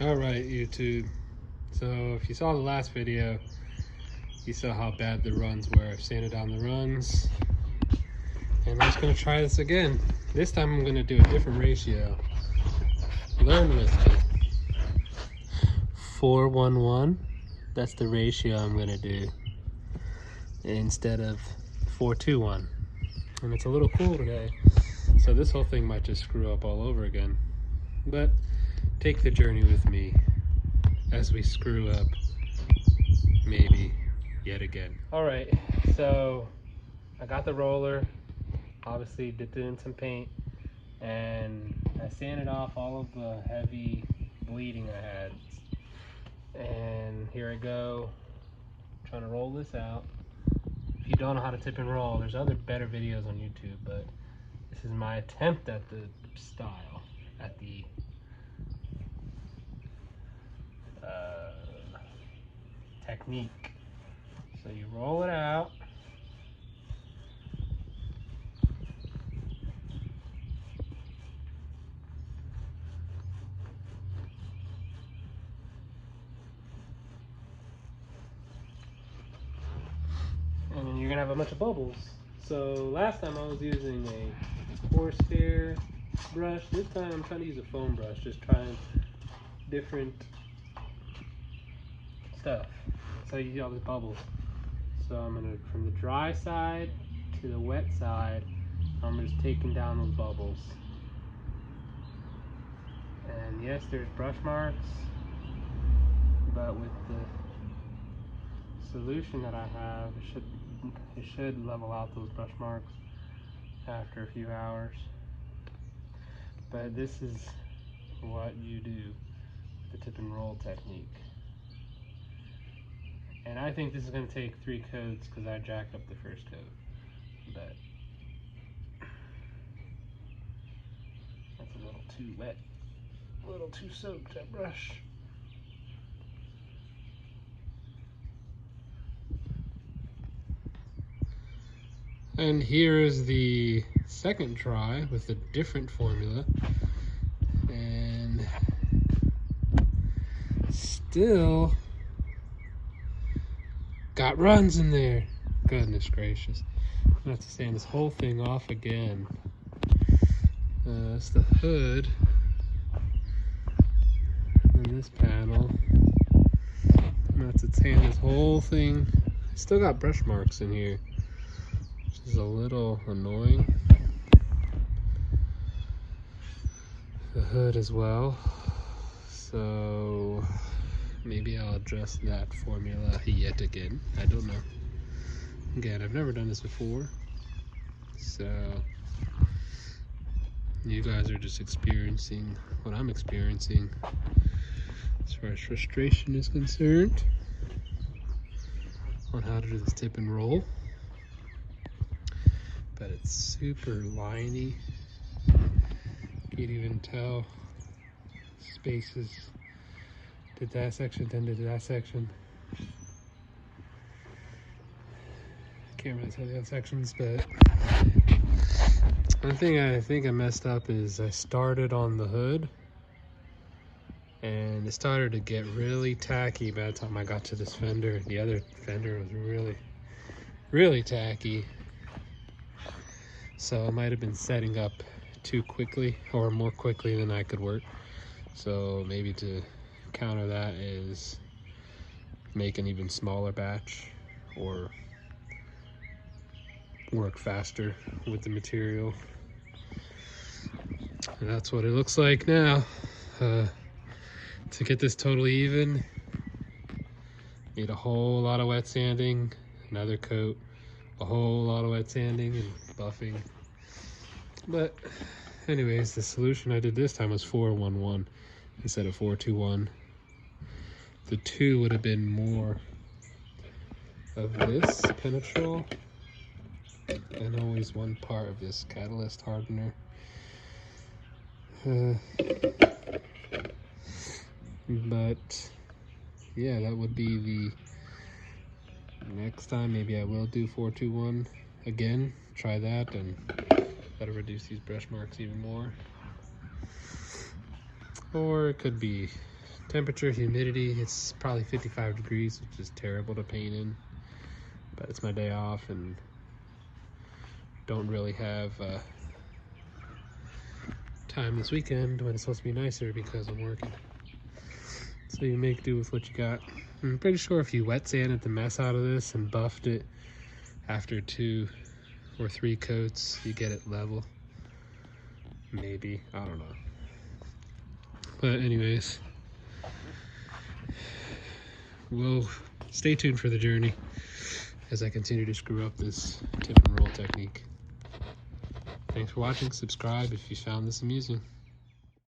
All right, YouTube. So if you saw the last video, you saw how bad the runs were. I've sanded down the runs, and I'm just gonna try this again. This time I'm gonna do a different ratio. Learn with me. 4-1-1. That's the ratio I'm gonna do instead of 4-2-1. And it's a little cool today, so this whole thing might just screw up all over again. But take the journey with me as we screw up, maybe yet again. All right, so I got the roller, obviously dipped it in some paint, and I sanded off all of the heavy bleeding I had. And here I go, trying to roll this out. If you don't know how to tip and roll, there's other better videos on YouTube, but this is my attempt at the style, at the technique. So you roll it out. And then you're gonna have a bunch of bubbles. So last time I was using a horsehair brush. This time I'm trying to use a foam brush, just trying different stuff. So you see all these bubbles. So I'm gonna, from the dry side to the wet side, I'm just taking down those bubbles. And yes, there's brush marks, but with the solution that I have, it should level out those brush marks after a few hours. But this is what you do with the tip and roll technique. And I think this is going to take 3 coats because I jacked up the first coat. But that's a little too wet, a little too soaked, that brush. And here is the second try with a different formula. And still got runs in there. Goodness gracious. I'm gonna have to sand this whole thing off again. That's the hood. And this panel. I'm gonna have to sand this whole thing. I still got brush marks in here, which is a little annoying. The hood as well. So maybe I'll adjust that formula yet again. I don't know. Again, I've never done this before, so you guys are just experiencing what I'm experiencing as far as frustration is concerned on how to do this tip and roll. But it's super liney. Can't even tell spaces. Did that section, then did that section. Can't really tell the other sections, but one thing I think I messed up is I started on the hood and it started to get really tacky by the time I got to this fender. The other fender was really tacky. So I might have been setting up too quickly or more quickly than I could work. So maybe to counter that is make an even smaller batch or work faster with the material. And that's what it looks like now. To get this totally even, need a whole lot of wet sanding, another coat, a whole lot of wet sanding and buffing. But anyways, the solution I did this time was 4-1-1 instead of 4-2-1. The 2 would have been more of this penetrol and always 1 part of this catalyst hardener. But yeah, that would be the next time. Maybe I will do 4-2-1 again, try that, and that'll reduce these brush marks even more. Or it could be Temperature, humidity, it's probably 55 degrees, which is terrible to paint in. But it's my day off and don't really have time this weekend when it's supposed to be nicer because I'm working. So you make do with what you got. I'm pretty sure if you wet sanded the mess out of this and buffed it after 2 or 3 coats, you get it level. Maybe, I don't know. But anyways, we'll stay tuned for the journey as I continue to screw up this tip and roll technique. Thanks for watching. Subscribe if you found this amusing.